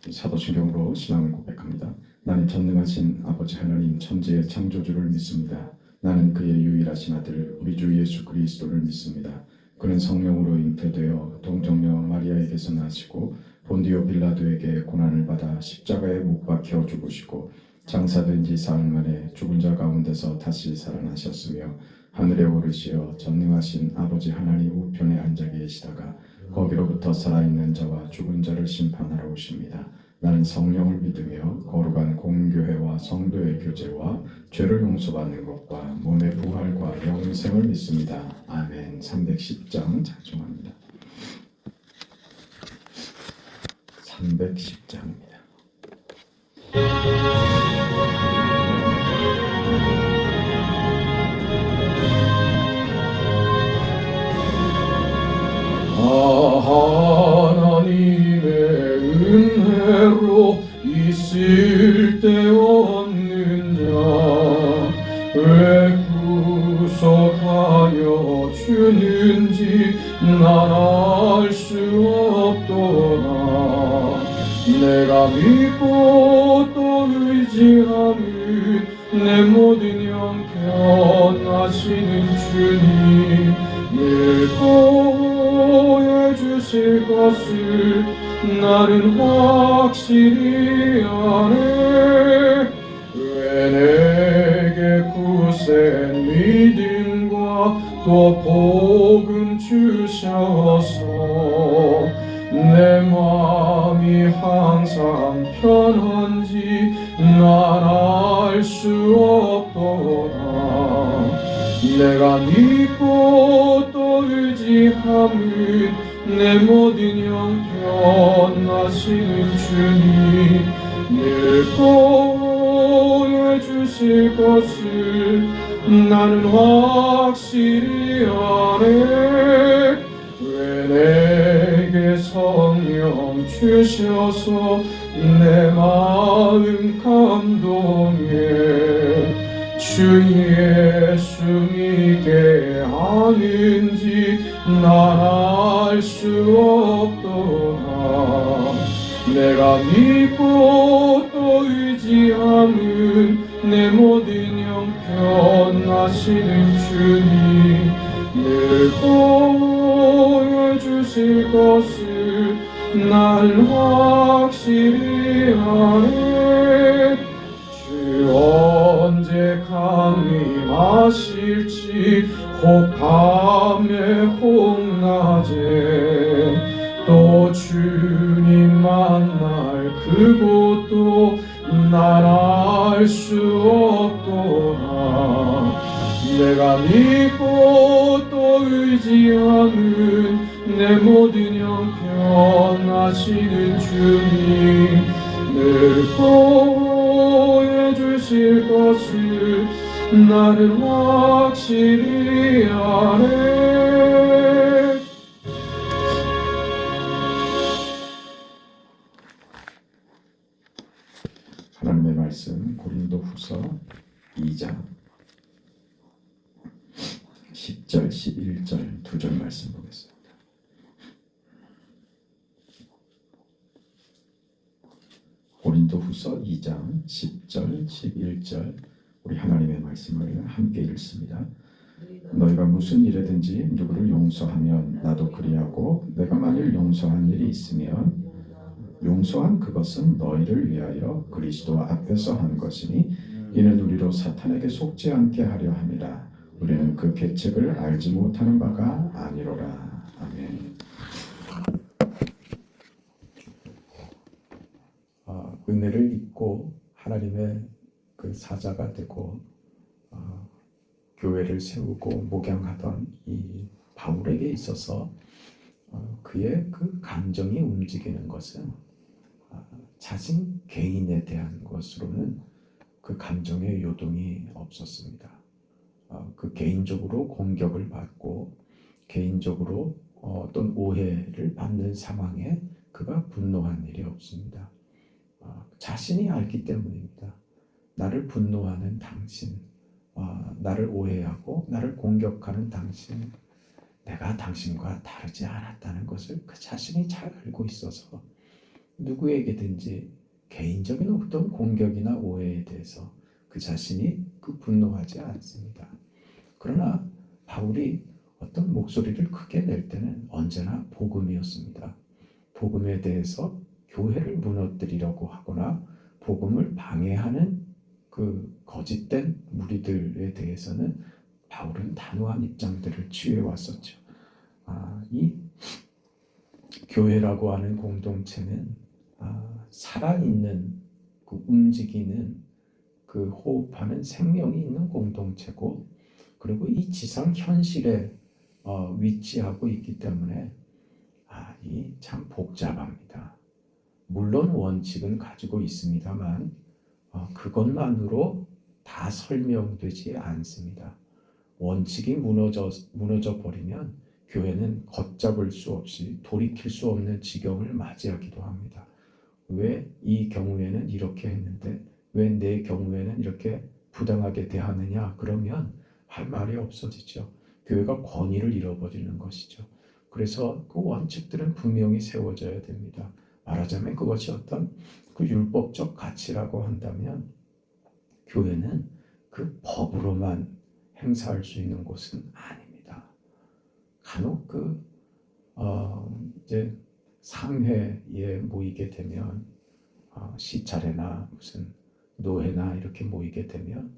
사도신경으로 신앙을 고백합니다. 나는 전능하신 아버지 하나님 천지의 창조주를 믿습니다. 나는 그의 유일하신 아들 우리 주 예수 그리스도를 믿습니다. 그는 성령으로 잉태되어 동정녀 마리아에게서 나시고 본디오 빌라도에게 고난을 받아 십자가에 못 박혀 죽으시고 장사된 지 사흘 만에 죽은 자 가운데서 다시 살아나셨으며 하늘에 오르시어 전능하신 아버지 하나님 우편에 앉아 계시다가 거기로부터 살아있는 자와 죽은 자를 심판하러 오십니다. 나는 성령을 믿으며 거룩한 공교회와 성도의 교제와 죄를 용서받는 것과 몸의 부활과 영생을 믿습니다. 아멘. 310장 작성합니다. 310장입니다. 하나님의 은혜로 있을 데 없는 자 왜 구속하여 주는지 난 알 수 없도다. 내가 믿고 또 의지함은 내 모든 형편하시는 주님 늘 보호해 주실 것을 나는 확실히 아네. 왜 내게 굳센 믿음과 또 복음 주셔서 내 마음이 항상 편한지 난 알 수 없도다. 내가 믿고 또 의지함은 내 모든 형편하시는 주님 늘 보호해 주실 것을 나는 확실히 아네. 왜 내게 성령 주셔서 내 마음 감동해 주 예수 믿게 하는지 난 알 수 없도다. 내가 믿고 또 의지함은 내 모든 형편하시는 주님 늘 보호해 주실 것을 난 확실히 아네. 주 언제 강림하실지 혹 밤에 혹 낮에 또 주님 만날 그곳도 난 알 수 없도다. 내가 믿고 또 의지함은 내 모든 형편하시는 주님 늘 보호해 주실 것을 나는 확실히 아네. 하나님의 말씀 고린도후서 2장 10절 11절 두 절 말씀 보겠습니다. 고린도후서 2장 10절 11절 우리 하나님의 말씀을 함께 읽습니다. 너희가 무슨 일에든지 누구를 용서하면 나도 그리하고 내가 만일 용서한 일이 있으면 용서한 그것은 너희를 위하여 그리스도 앞에서 한 것이니 이는 우리로 사탄에게 속지 않게 하려 함이라. 우리는 그 계책을 알지 못하는 바가 아니로라. 아멘. 은혜를 잊고 하나님의 그 사자가 되고 교회를 세우고 목양하던 이 바울에게 있어서 그의 그 감정이 움직이는 것은 자신 개인에 대한 것으로는 그 감정의 요동이 없었습니다. 그 개인적으로 공격을 받고 개인적으로 어떤 오해를 받는 상황에 그가 분노한 일이 없습니다. 자신이 알기 때문입니다. 나를 분노하는 당신, 나를 오해하고 나를 공격하는 당신, 내가 당신과 다르지 않았다는 것을 그 자신이 잘 알고 있어서 누구에게든지 개인적인 어떤 공격이나 오해에 대해서 그 자신이 분노하지 않습니다. 그러나 바울이 어떤 목소리를 크게 낼 때는 언제나 복음이었습니다. 복음에 대해서 교회를 무너뜨리려고 하거나 복음을 방해하는 거짓된 무리들에 대해서는 바울은 단호한 입장들을 취해 왔었죠. 이 교회라고 하는 공동체는 살아있는 움직이는 호흡하는 생명이 있는 공동체고, 그리고 이 지상 현실에 위치하고 있기 때문에 이 참 복잡합니다. 물론 원칙은 가지고 있습니다만 그것만으로 다 설명되지 않습니다. 원칙이 무너져 버리면 교회는 걷잡을 수 없이 돌이킬 수 없는 지경을 맞이하기도 합니다. 왜 이 경우에는 이렇게 했는데 왜 내 경우에는 이렇게 부당하게 대하느냐, 그러면 할 말이 없어지죠. 교회가 권위를 잃어버리는 것이죠. 그래서 그 원칙들은 분명히 세워져야 됩니다. 말하자면 그것이 어떤 율법적 가치라고 한다면 교회는 법으로만 행사할 수 있는 곳은 아닙니다. 간혹 이제 상회에 모이게 되면 시찰회나 무슨 노회나 이렇게 모이게 되면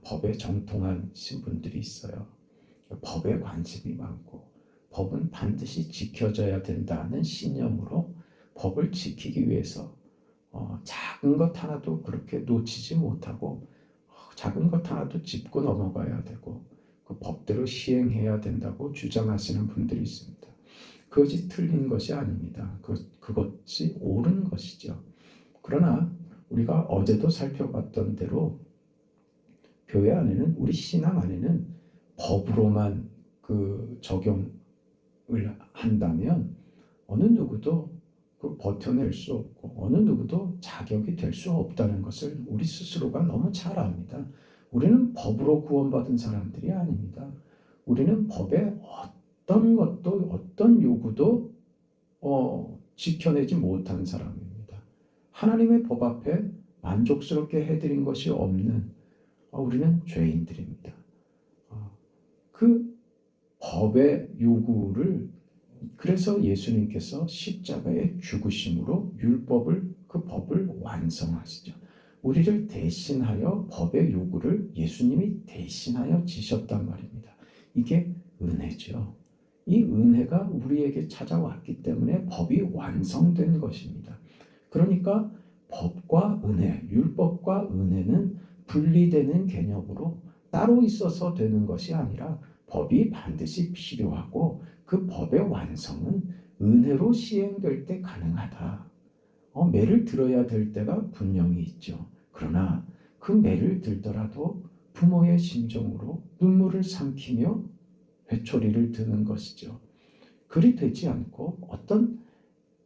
법에 정통한 신분들이 있어요. 법에 관심이 많고 법은 반드시 지켜져야 된다는 신념으로 법을 지키기 위해서 작은 것 하나도 그렇게 놓치지 못하고 작은 것 하나도 짚고 넘어가야 되고 그 법대로 시행해야 된다고 주장하시는 분들이 있습니다. 그것이 틀린 것이 아닙니다. 그것이 옳은 것이죠. 그러나 우리가 어제도 살펴봤던 대로 교회 안에는, 우리 신앙 안에는 법으로만 적용을 한다면 어느 누구도 버텨낼 수 없고 어느 누구도 자격이 될 수 없다는 것을 우리 스스로가 너무 잘 압니다. 우리는 법으로 구원받은 사람들이 아닙니다. 우리는 법의 어떤 것도 어떤 요구도 지켜내지 못한 사람입니다. 하나님의 법 앞에 만족스럽게 해드린 것이 없는 우리는 죄인들입니다. 그 법의 요구를, 그래서 예수님께서 십자가의 죽으심으로 그 법을 완성하시죠. 우리를 대신하여 법의 요구를 예수님이 대신하여 지셨단 말입니다. 이게 은혜죠. 이 은혜가 우리에게 찾아왔기 때문에 법이 완성된 것입니다. 그러니까 법과 은혜, 율법과 은혜는 분리되는 개념으로 따로 있어서 되는 것이 아니라 법이 반드시 필요하고 그 법의 완성은 은혜로 시행될 때 가능하다. 매를 들어야 될 때가 분명히 있죠. 그러나 그 매를 들더라도 부모의 심정으로 눈물을 삼키며 회초리를 드는 것이죠. 그리 되지 않고 어떤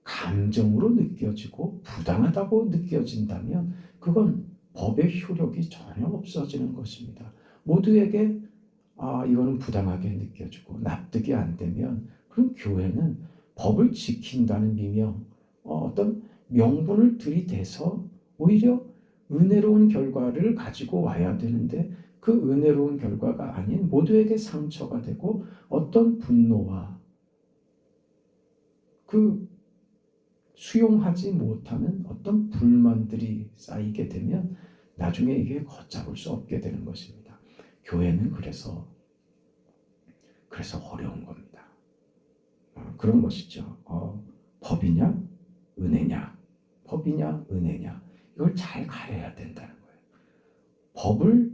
감정으로 느껴지고 부당하다고 느껴진다면 그건 법의 효력이 전혀 없어지는 것입니다. 모두에게 이거는 부당하게 느껴지고 납득이 안 되면 그럼 교회는 법을 지킨다는 미명, 어떤 명분을 들이대서 오히려 은혜로운 결과를 가지고 와야 되는데 그 은혜로운 결과가 아닌 모두에게 상처가 되고 어떤 분노와 수용하지 못하는 어떤 불만들이 쌓이게 되면 나중에 이게 걷잡을 수 없게 되는 것입니다. 교회는 그래서 어려운 겁니다. 그런 것이죠. 법이냐 은혜냐, 법이냐 은혜냐, 이걸 잘 가려야 된다는 거예요.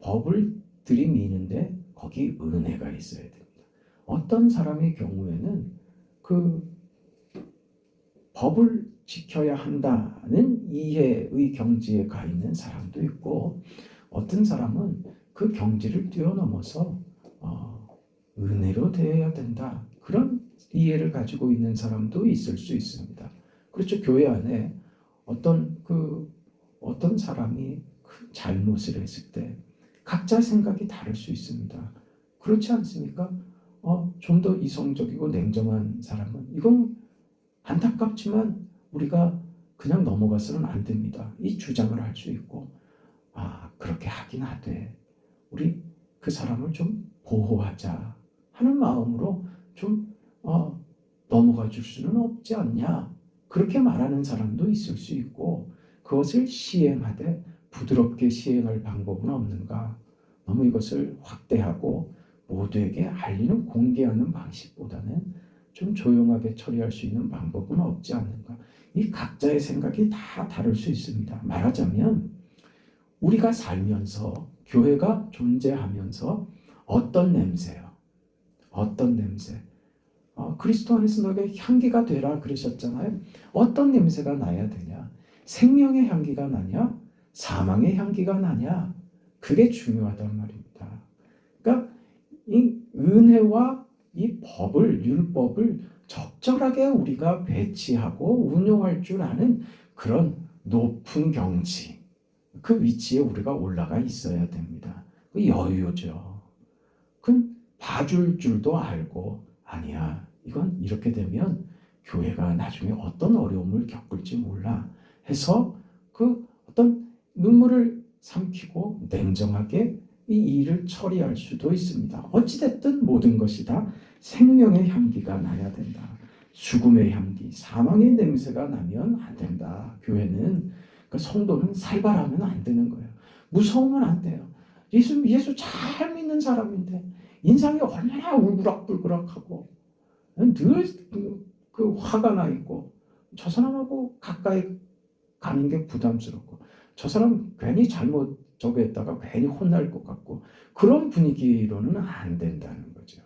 법을 들이미는데 거기 은혜가 있어야 됩니다. 어떤 사람의 경우에는 법을 지켜야 한다는 이해의 경지에 가 있는 사람도 있고 어떤 사람은 그 경지를 뛰어넘어서 은혜로 대해야 된다, 그런 이해를 가지고 있는 사람도 있을 수 있습니다. 그렇죠. 교회 안에 어떤 사람이 잘못을 했을 때 각자 생각이 다를 수 있습니다. 그렇지 않습니까? 좀 더 이성적이고 냉정한 사람은 이건 안타깝지만 우리가 그냥 넘어가서는 안 됩니다. 이 주장을 할 수 있고, 그렇게 하긴 하되 우리 그 사람을 좀 보호하자 하는 마음으로 좀 넘어가 줄 수는 없지 않냐, 그렇게 말하는 사람도 있을 수 있고, 그것을 시행하되 부드럽게 시행할 방법은 없는가. 너무 이것을 확대하고 모두에게 알리는 공개하는 방식보다는 좀 조용하게 처리할 수 있는 방법은 없지 않는가. 이 각자의 생각이 다 다를 수 있습니다. 말하자면 우리가 살면서, 교회가 존재하면서 어떤 냄새요? 어떤 냄새? 그리스도 안에서 너에게 향기가 되라 그러셨잖아요. 어떤 냄새가 나야 되냐? 생명의 향기가 나냐? 사망의 향기가 나냐? 그게 중요하단 말입니다. 그러니까 이 은혜와 이 법을, 율법을 적절하게 우리가 배치하고 운용할 줄 아는 그런 높은 경지, 그 위치에 우리가 올라가 있어야 됩니다. 그 여유죠. 그건 봐줄 줄도 알고, 아니야, 이건 이렇게 되면 교회가 나중에 어떤 어려움을 겪을지 몰라 해서 그 어떤 눈물을 삼키고 냉정하게 이 일을 처리할 수도 있습니다. 어찌됐든 모든 것이 다 생명의 향기가 나야 된다. 죽음의 향기, 사망의 냄새가 나면 안 된다. 교회는, 그 성도는 살벌하면 안 되는 거예요. 무서우면 안 돼요. 예수 잘 믿는 사람인데 인상이 얼마나 울그락불그락하고 늘 그 화가 나 있고, 저 사람하고 가까이 가는 게 부담스럽고, 저 사람 괜히 잘못 저거 했다가 괜히 혼날 것 같고, 그런 분위기로는 안 된다는 거죠.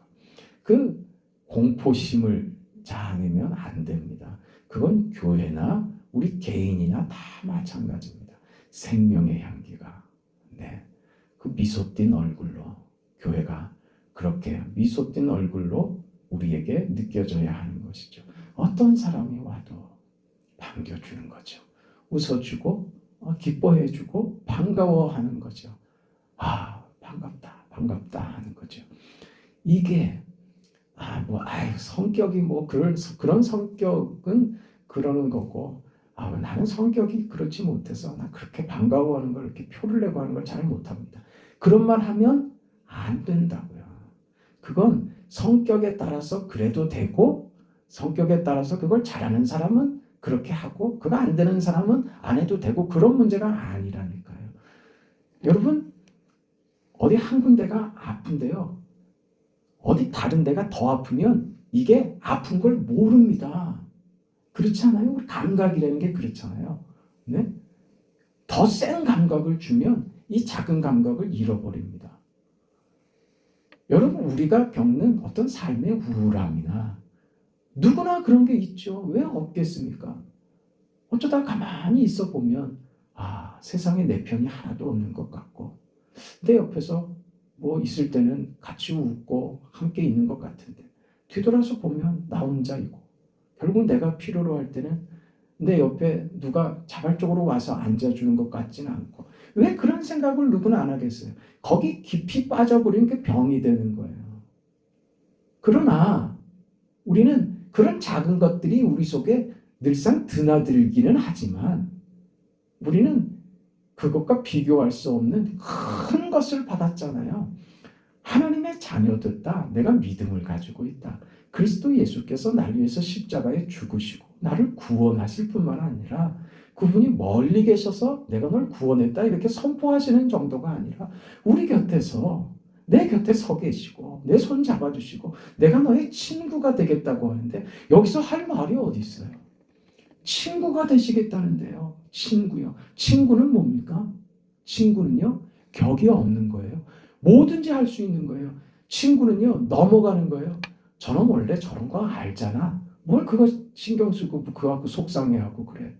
그 공포심을 자아내면 안 됩니다. 그건 교회나 우리 개인이나 다 마찬가지입니다. 생명의 향기가, 그 미소 띈 얼굴로, 교회가 그렇게 미소 띈 얼굴로 우리에게 느껴져야 하는 것이죠. 어떤 사람이 와도 반겨주는 거죠. 웃어주고 기뻐해주고 반가워하는 거죠. 반갑다, 반갑다 하는 거죠. 이게 성격이 그런 성격은 그러는 거고, 나는 성격이 그렇지 못해서 나 그렇게 반가워하는 걸, 이렇게 표를 내고 하는 걸 잘 못합니다. 그런 말 하면 안 된다고요. 그건 성격에 따라서 그래도 되고, 성격에 따라서 그걸 잘하는 사람은 그렇게 하고, 그거 안 되는 사람은 안 해도 되고, 그런 문제가 아니라니까요. 여러분, 어디 한 군데가 아픈데요, 어디 다른 데가 더 아프면 이게 아픈 걸 모릅니다. 그렇지 않아요? 우리 감각이라는 게 그렇잖아요. 네? 더 센 감각을 주면 이 작은 감각을 잃어버립니다. 여러분, 우리가 겪는 어떤 삶의 우울함이나 누구나 그런 게 있죠. 왜 없겠습니까? 어쩌다 가만히 있어 보면 세상에 내 편이 하나도 없는 것 같고, 내 옆에서 있을 때는 같이 웃고 함께 있는 것 같은데 뒤돌아서 보면 나 혼자이고, 결국 내가 필요로 할 때는 내 옆에 누가 자발적으로 와서 앉아주는 것 같지는 않고. 왜 그런 생각을 누구나 안 하겠어요? 거기 깊이 빠져버리는 게 병이 되는 거예요. 그러나 우리는 그런 작은 것들이 우리 속에 늘상 드나들기는 하지만, 우리는 그것과 비교할 수 없는 큰 것을 받았잖아요. 하나님의 자녀됐다. 내가 믿음을 가지고 있다. 그리스도 예수께서 나를 위해서 십자가에 죽으시고 나를 구원하실 뿐만 아니라, 그분이 멀리 계셔서 내가 널 구원했다 이렇게 선포하시는 정도가 아니라, 우리 곁에서, 내 곁에 서 계시고 내 손 잡아주시고 내가 너의 친구가 되겠다고 하는데, 여기서 할 말이 어디 있어요? 친구가 되시겠다는데요. 친구요. 친구는 뭡니까? 친구는요, 격이 없는 거예요. 뭐든지 할 수 있는 거예요. 친구는요, 넘어가는 거예요. 저는 원래 저런 거 알잖아. 뭘 그거 신경 쓰고 그거 갖고 속상해하고 그래.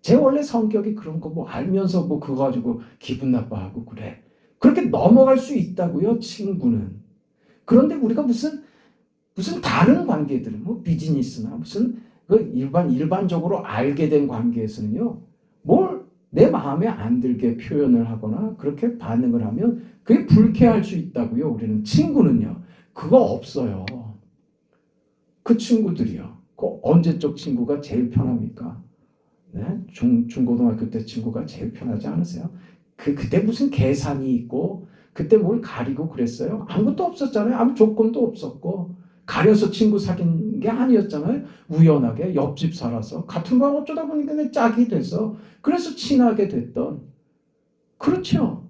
제 원래 성격이 그런 거 알면서 그거 가지고 기분 나빠하고 그래. 그렇게 넘어갈 수 있다고요, 친구는. 그런데 우리가 무슨 다른 관계들은 비즈니스나 무슨 일반적으로 알게 된 관계에서는요, 뭘 내 마음에 안 들게 표현을 하거나 그렇게 반응을 하면 그게 불쾌할 수 있다고요. 우리는. 친구는요, 그거 없어요. 그 친구들이요, 그 언제적 친구가 제일 편합니까? 네? 중고등학교 때 친구가 제일 편하지 않으세요? 그때 무슨 계산이 있고 그때 뭘 가리고 그랬어요? 아무것도 없었잖아요. 아무 조건도 없었고 가려서 친구 사귄 게 아니었잖아요. 우연하게 옆집 살아서 같은 방 어쩌다 보니까 내 짝이 돼서 그래서 친하게 됐던 그렇죠.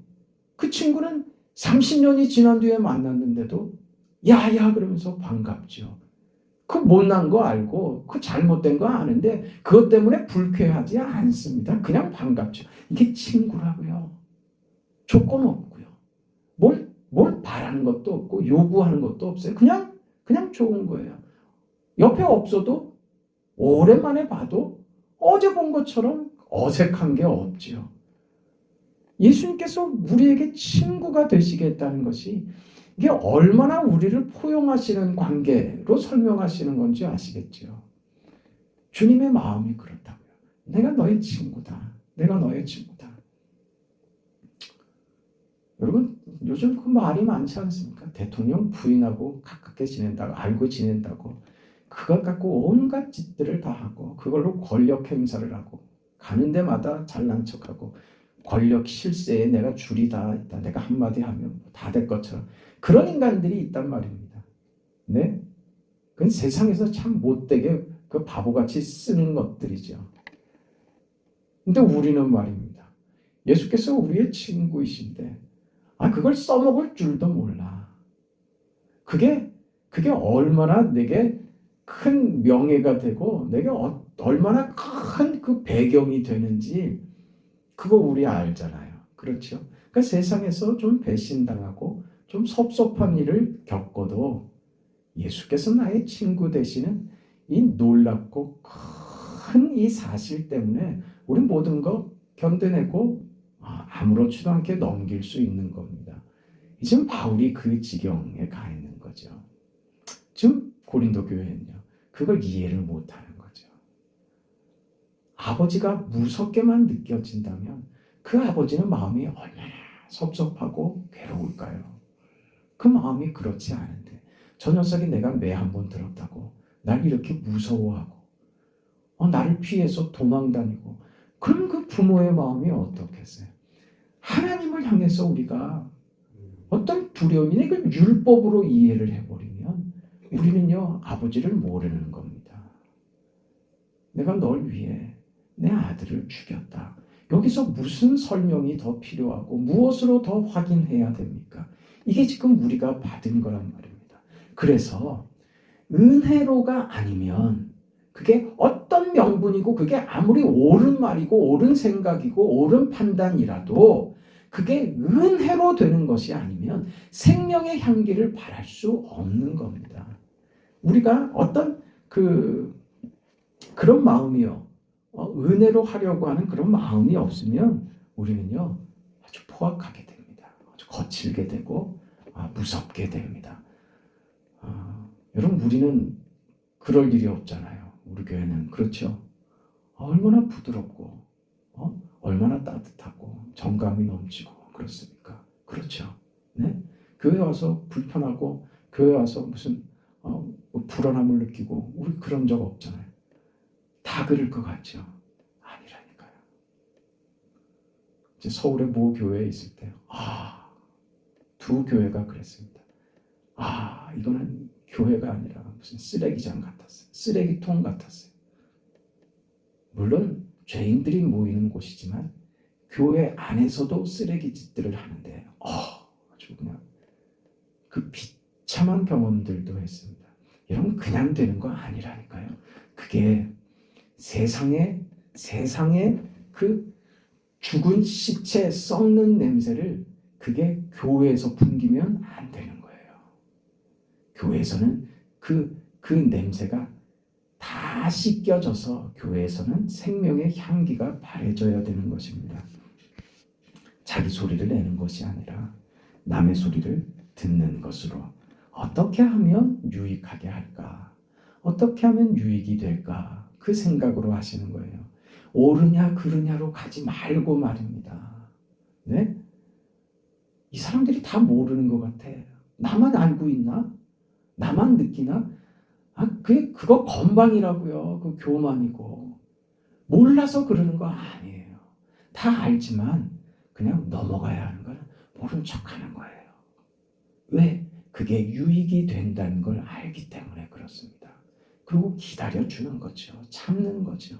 그 친구는 30년이 지난 뒤에 만났는데도 야야 그러면서 반갑죠. 그 못난 거 알고 그 잘못된 거 아는데 그것 때문에 불쾌하지 않습니다. 그냥 반갑죠. 이게 친구라고요. 조건 없고요. 뭘 바라는 것도 없고 요구하는 것도 없어요. 그냥 좋은 거예요. 옆에 없어도 오랜만에 봐도 어제 본 것처럼 어색한 게 없지요. 예수님께서 우리에게 친구가 되시겠다는 것이 이게 얼마나 우리를 포용하시는 관계로 설명하시는 건지 아시겠죠? 주님의 마음이 그렇다고요. 내가 너의 친구다. 내가 너의 친구다. 여러분 요즘 그 말이 많지 않습니까? 대통령 부인하고 가깝게 지낸다고 알고 지낸다고 그것 갖고 온갖 짓들을 다 하고 그걸로 권력 행사를 하고 가는 데마다 잘난 척하고 권력 실세에 내가 줄이 다 있다. 내가 한마디 하면 다 될 것처럼 그런 인간들이 있단 말입니다. 네? 그건 세상에서 참 못되게 그 바보같이 쓰는 것들이죠. 근데 우리는 말입니다. 예수께서 우리의 친구이신데 그걸 써먹을 줄도 몰라. 그게 얼마나 내게 큰 명예가 되고 내게 얼마나 큰 그 배경이 되는지 그거 우리 알잖아요. 그렇죠? 그러니까 세상에서 좀 배신당하고 좀 섭섭한 일을 겪어도 예수께서 나의 친구 되시는 이 놀랍고 큰 이 사실 때문에 우리 모든 거 견뎌내고 아무렇지도 않게 넘길 수 있는 겁니다. 지금 바울이 그 지경에 가 있는 거죠. 지금 고린도 교회는요. 그걸 이해를 못하는 거죠. 아버지가 무섭게만 느껴진다면 그 아버지는 마음이 얼마나 섭섭하고 괴로울까요? 그 마음이 그렇지 않은데 저 녀석이 내가 매 한 번 들었다고 날 이렇게 무서워하고 나를 피해서 도망다니고 그럼 그 부모의 마음이 어떻겠어요? 하나님을 향해서 우리가 어떤 두려움이나 이걸 율법으로 이해를 해버리면 우리는요 아버지를 모르는 겁니다. 내가 널 위해 내 아들을 죽였다. 여기서 무슨 설명이 더 필요하고 무엇으로 더 확인해야 됩니까? 이게 지금 우리가 받은 거란 말입니다. 그래서 은혜로가 아니면 그게 어떤 명분이고 그게 아무리 옳은 말이고 옳은 생각이고 옳은 판단이라도 그게 은혜로 되는 것이 아니면 생명의 향기를 발할 수 없는 겁니다. 우리가 어떤 그런 마음이요. 은혜로 하려고 하는 그런 마음이 없으면 우리는요 아주 포악하게 됩니다. 아주 거칠게 되고 무섭게 됩니다. 여러분 우리는 그럴 일이 없잖아요. 우리 교회는 그렇죠. 얼마나 부드럽고 얼마나 따뜻하고 정감이 넘치고 그렇습니까? 그렇죠. 네? 교회 와서 불편하고 교회 와서 무슨 불안함을 느끼고 우리 그런 적 없잖아요. 다 그럴 것 같죠? 아니라니까요. 이제 서울의 모 교회에 있을 때 두 교회가 그랬습니다. 이거는 교회가 아니라 무슨 쓰레기장 같았어요. 쓰레기통 같았어요. 물론 죄인들이 모이는 곳이지만 교회 안에서도 쓰레기짓들을 하는데 아주 그냥 그 비참한 경험들도 했습니다. 여러분 그냥 되는 거 아니라니까요. 그게 세상에 그 죽은 시체 썩는 냄새를 그게 교회에서 풍기면 안 되는 거예요. 교회에서는 그 냄새가 다 씻겨져서 교회에서는 생명의 향기가 바래져야 되는 것입니다. 자기 소리를 내는 것이 아니라 남의 소리를 듣는 것으로 어떻게 하면 유익하게 할까? 어떻게 하면 유익이 될까? 그 생각으로 하시는 거예요. 옳으냐 그르냐로 가지 말고 말입니다. 네? 이 사람들이 다 모르는 것 같아. 나만 알고 있나? 나만 느끼나? 그거 건방이라고요. 그 교만이고. 몰라서 그러는 거 아니에요. 다 알지만 그냥 넘어가야 하는 거는 모른 척하는 거예요. 왜? 그게 유익이 된다는 걸 알기 때문에 그렇습니다. 그리고 기다려주는 거죠. 참는 거죠.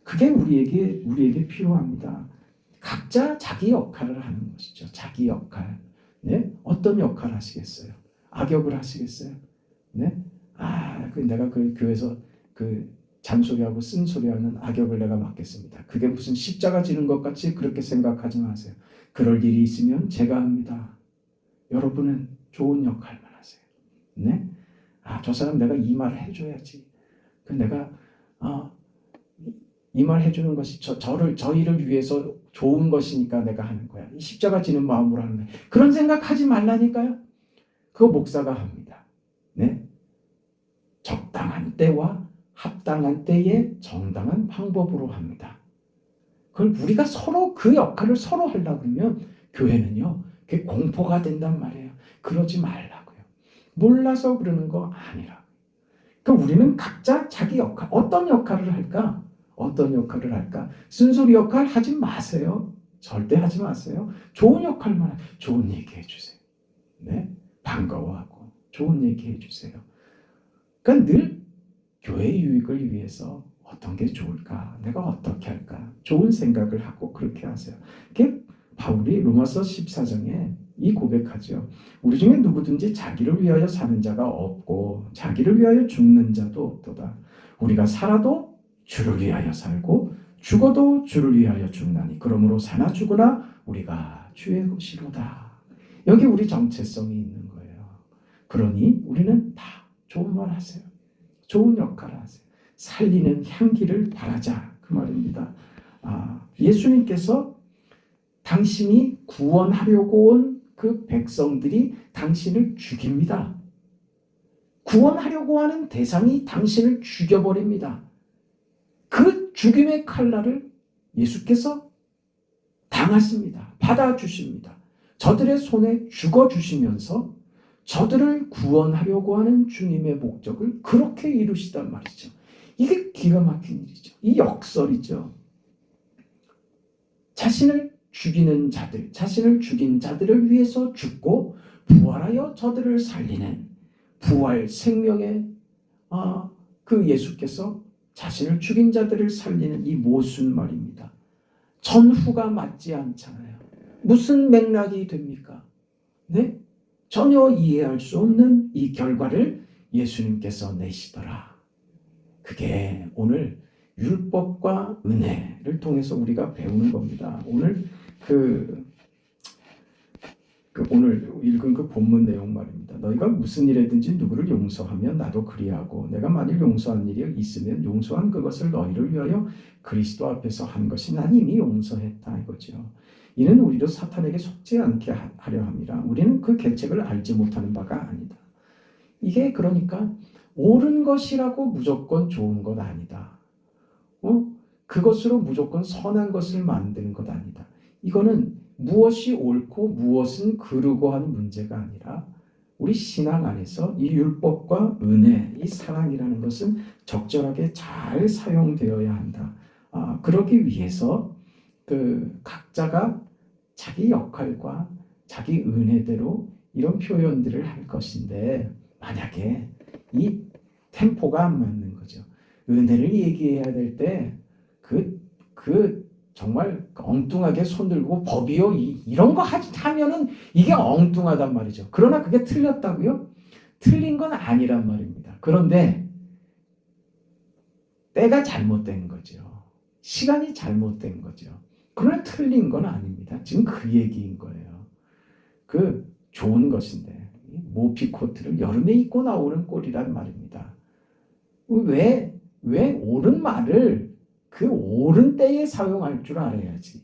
그게 우리에게 필요합니다. 각자 자기 역할을 하는 것이죠. 자기 역할. 네? 어떤 역할 하시겠어요? 악역을 하시겠어요? 네? 내가 그 교회에서 그 잔소리하고 쓴소리하는 악역을 내가 맡겠습니다. 그게 무슨 십자가 지는 것 같이 그렇게 생각하지 마세요. 그럴 일이 있으면 제가 합니다. 여러분은 좋은 역할만 하세요. 네? 저 사람 내가 이 말을 해줘야지. 내가 이 말 해주는 것이 저희를 위해서 좋은 것이니까 내가 하는 거야. 이 십자가 지는 마음으로 하는 거야. 그런 생각하지 말라니까요. 그거 목사가 합니다. 네? 적당한 때와 합당한 때에 정당한 방법으로 합니다. 그걸 우리가 서로 그 역할을 서로 하려고 그러면 교회는요, 그게 공포가 된단 말이에요. 그러지 말라고요. 몰라서 그러는 거 아니라. 그러니까 우리는 각자 자기 역할, 어떤 역할을 할까? 어떤 역할을 할까? 쓴소리 역할 하지 마세요. 절대 하지 마세요. 좋은 역할만, 좋은 얘기 해주세요. 네? 반가워하고 좋은 얘기 해주세요. 그러니까 늘 교회 유익을 위해서 어떤 게 좋을까? 내가 어떻게 할까? 좋은 생각을 하고 그렇게 하세요. 그게 바울이 로마서 14장에 이 고백하죠. 우리 중에 누구든지 자기를 위하여 사는 자가 없고 자기를 위하여 죽는 자도 없도다. 우리가 살아도 주를 위하여 살고 죽어도 주를 위하여 죽나니 그러므로 사나 죽으나 우리가 주의 것이로다. 여기 우리 정체성이 있는 거예요. 그러니 우리는 다 좋은 말 하세요. 좋은 역할을 하세요. 살리는 향기를 바라자 그 말입니다. 예수님께서 당신이 구원하려고 온 그 백성들이 당신을 죽입니다. 구원하려고 하는 대상이 당신을 죽여버립니다. 그 죽임의 칼날을 예수께서 당하십니다. 받아주십니다. 저들의 손에 죽어주시면서 저들을 구원하려고 하는 주님의 목적을 그렇게 이루시단 말이죠. 이게 기가 막힌 일이죠. 이 역설이죠. 자신을 죽이는 자들, 자신을 죽인 자들을 위해서 죽고 부활하여 저들을 살리는 부활 생명의 그 예수께서 자신을 죽인 자들을 살리는 이 모순 말입니다. 전후가 맞지 않잖아요. 무슨 맥락이 됩니까? 네? 전혀 이해할 수 없는 이 결과를 예수님께서 내시더라. 그게 오늘 율법과 은혜를 통해서 우리가 배우는 겁니다. 오늘 오늘 읽은 그 본문 내용 말입니다. 너희가 무슨 일이든지 누구를 용서하면 나도 그리하고 내가 만일 용서한 일이 있으면 용서한 그것을 너희를 위하여 그리스도 앞에서 한 것이 난 이미 용서했다 이거죠. 이는 우리도 사탄에게 속지 않게 하려 함이라. 우리는 그 계책을 알지 못하는 바가 아니다. 이게 그러니까 옳은 것이라고 무조건 좋은 것 아니다. 그것으로 무조건 선한 것을 만드는 것 아니다. 이거는 무엇이 옳고 무엇은 그르고 하는 문제가 아니라 우리 신앙 안에서 이 율법과 은혜, 이 사랑이라는 것은 적절하게 잘 사용되어야 한다. 그러기 위해서 그 각자가 자기 역할과 자기 은혜대로 이런 표현들을 할 것인데 만약에 이 템포가 안 맞는 거죠. 은혜를 얘기해야 될 때 정말 엉뚱하게 손들고 법이요 이런 거 하면은 이게 엉뚱하단 말이죠. 그러나 그게 틀렸다고요? 틀린 건 아니란 말입니다. 그런데 때가 잘못된 거죠. 시간이 잘못된 거죠. 그러나 틀린 건 아닙니다. 지금 그 얘기인 거예요. 그 좋은 것인데 모피 코트를 여름에 입고 나오는 꼴이란 말입니다. 왜 옳은 말을 그 옳은 때에 사용할 줄 알아야지.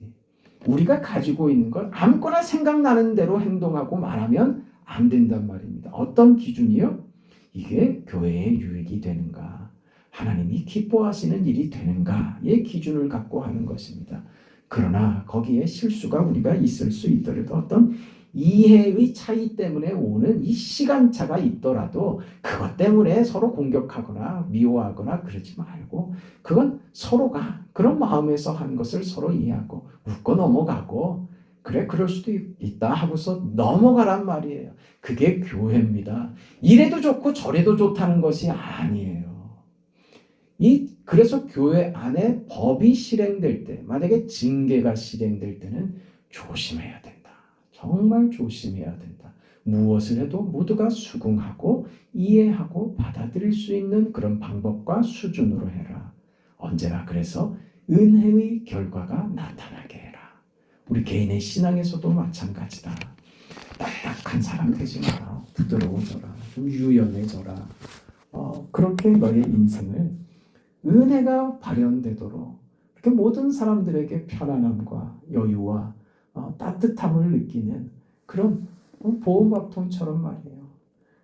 우리가 가지고 있는 걸 아무거나 생각나는 대로 행동하고 말하면 안 된단 말입니다. 어떤 기준이요? 이게 교회에 유익이 되는가? 하나님이 기뻐하시는 일이 되는가의 기준을 갖고 하는 것입니다. 그러나 거기에 실수가 우리가 있을 수 있더라도 어떤 이해의 차이 때문에 오는 이 시간차가 있더라도 그것 때문에 서로 공격하거나 미워하거나 그러지 말고 그건 서로가 그런 마음에서 한 것을 서로 이해하고 웃고 넘어가고 그래 그럴 수도 있다 하고서 넘어가란 말이에요. 그게 교회입니다. 이래도 좋고 저래도 좋다는 것이 아니에요. 그래서 교회 안에 법이 실행될 때, 만약에 징계가 실행될 때는 조심해야 된다. 정말 조심해야 된다. 무엇을 해도 모두가 수긍하고 이해하고 받아들일 수 있는 그런 방법과 수준으로 해라. 언제나 그래서 은혜의 결과가 나타나게 해라. 우리 개인의 신앙에서도 마찬가지다. 딱딱한 사람 되지 마라. 부드러워져라. 좀 유연해져라. 그렇게 너의 인생을 은혜가 발현되도록 이렇게 모든 사람들에게 편안함과 여유와 따뜻함을 느끼는 그런 보호막통처럼 말이에요.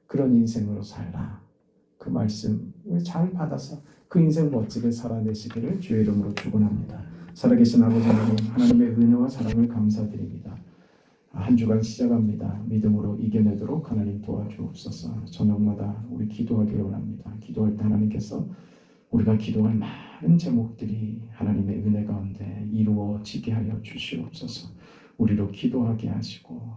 그런 인생으로 살라. 그 말씀 잘 받아서 그 인생 멋지게 살아내시기를 주의 이름으로 축원합니다. 살아계신 아버지 하나님, 하나님의 은혜와 사랑을 감사드립니다. 한 주간 시작합니다. 믿음으로 이겨내도록 하나님 도와주옵소서. 저녁마다 우리 기도하기를 원합니다. 기도할 때 하나님께서 우리가 기도할 많은 제목들이 하나님의 은혜 가운데 이루어지게 하여 주시옵소서. 우리로 기도하게 하시고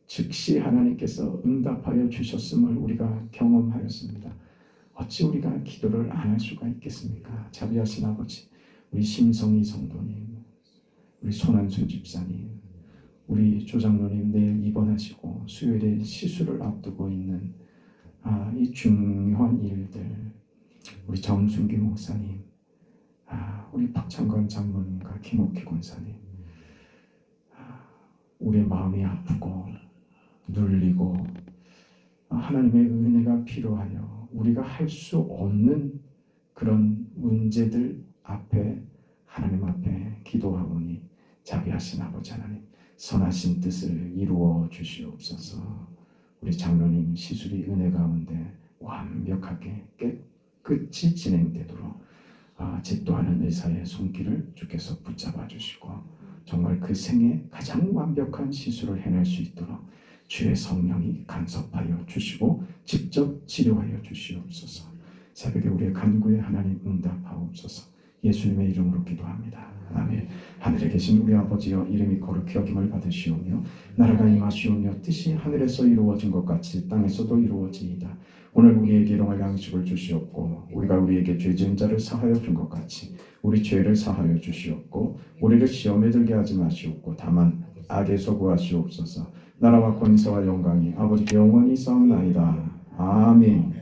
즉시 하나님께서 응답하여 주셨음을 우리가 경험하였습니다. 어찌 우리가 기도를 안 할 수가 있겠습니까? 자비하신 아버지, 우리 심성희 성도님, 우리 손한순 집사님, 우리 조장로님 내일 입원하시고 수요일에 시술을 앞두고 있는 이 중요한 일들, 우리 정순기 목사님, 우리 박창건 장로님과 김옥희 권사님, 우리의 마음이 아프고 눌리고 하나님의 은혜가 필요하여 우리가 할 수 없는 그런 문제들 앞에 하나님 앞에 기도하오니 자비하신 아버지 하나님 선하신 뜻을 이루어 주시옵소서. 우리 장로님 시술이 은혜 가운데 완벽하게 깨끗이 진행되도록 집도하는 의사의 손길을 주께서 붙잡아 주시고 정말 그 생에 가장 완벽한 시술을 해낼 수 있도록 주의 성령이 간섭하여 주시고 직접 치료하여 주시옵소서. 새벽에 우리의 간구에 하나님 응답하옵소서. 예수님의 이름으로 기도합니다. 아멘. 하늘에 계신 우리 아버지여 이름이 거룩히 여김을 받으시오며 나라가 임하시오며 뜻이 하늘에서 이루어진 것 같이 땅에서도 이루어지이다. 오늘 우리에게 일용할 양식을 주시옵고 우리가 우리에게 죄 지은 자를 사하여 준 것 같이 우리 죄를 사하여 주시옵고 우리를 시험에 들게 하지 마시옵고 다만 악에서 구하시옵소서. 나라와 권세와 영광이 아버지께 영원히 있사옵나이다. 아멘.